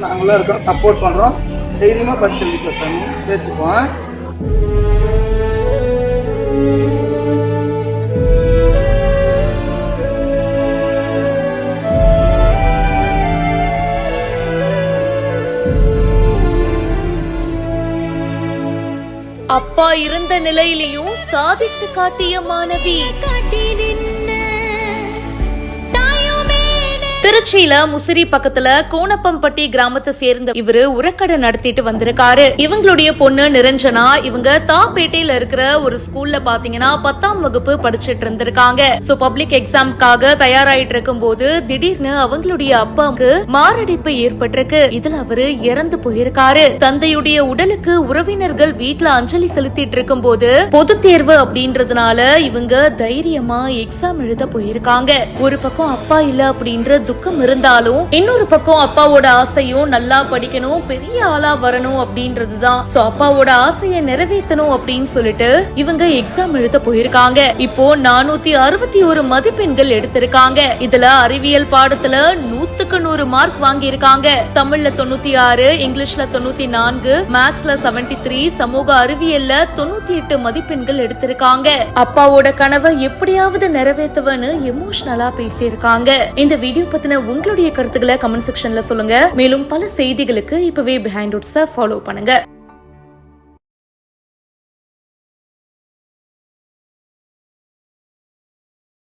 நாங்களும் இருக்கோம், சப்போர்ட் பண்ணுறோம். தைரியமாக படிச்சு எழுதிக்கோ சாமி, பேசிப்போம். அப்பா இருந்த நிலையிலையும் சாதித்து காட்டிய மாணவி. திருச்சியில முசிறி பக்கத்துல கோணப்பம்பட்டி கிராமத்தை சேர்ந்த இவரு உரக்கடை நடத்திட்டு வந்திருக்காரு. இவங்களுடைய பொண்ணு நிரஞ்சனா இவங்க தாப்பேட்டையில இருக்கிற ஒரு ஸ்கூல்ல பாத்தீங்கன்னா 10ஆம் வகுப்பு படிச்சிட்டு இருந்திருக்காங்க. சோ பப்ளிக் எக்ஸாம்காக தயாராயிட்டு இருக்கும் போது திடீர்னு அவங்களுடைய அப்பாவுக்கு மாரடைப்பு ஏற்பட்டிருக்கு. இதுல அவரு இறந்து போயிருக்காரு. தந்தையுடைய உடலுக்கு உறவினர்கள் வீட்டுல அஞ்சலி செலுத்திட்டு இருக்கும் போது பொது தேர்வு அப்படின்றதுனால இவங்க தைரியமா எக்ஸாம் எழுத போயிருக்காங்க. ஒரு பக்கம் அப்பா இல்ல அப்படின்ற துக்கம் இருந்தாலும் இன்னொரு பக்கம் அப்பாவோட ஆசையும் நல்லா படிக்கணும், பெரிய ஆளா வரணும் அப்படின்றதுதான். சோ அப்பாவோட ஆசையை நிறைவேற்றணும் அப்படின்னு சொல்லிட்டு இவங்க எக்ஸாம் எழுத போயிருக்காங்க. இப்போ 461 மதிப்பெண்கள் எடுத்திருக்காங்க. இதுல அறிவியல் பாடத்துல 100க்கு 100 மார்க் வாங்கி இருக்காங்க. தமிழ்ல 96, இங்கிலீஷ்ல 94, மேத்ஸ்ல 73, சமூக அறிவியல்ல 98 மதிப்பெண்கள் எடுத்திருக்காங்க. அப்பாவோட கனவை எப்படியாவது நிறைவேற்றுவன்னு எமோஷனலா பேசியிருக்காங்க. இந்த வீடியோ பத்தின உங்களுடைய கருத்துக்களை கமெண்ட் செக்ஷன்ல சொல்லுங்க. மேலும் பல செய்திகளுக்கு இப்பவே பிஹைண்ட் ரூட்ஸை ஃபாலோ பண்ணுங்க.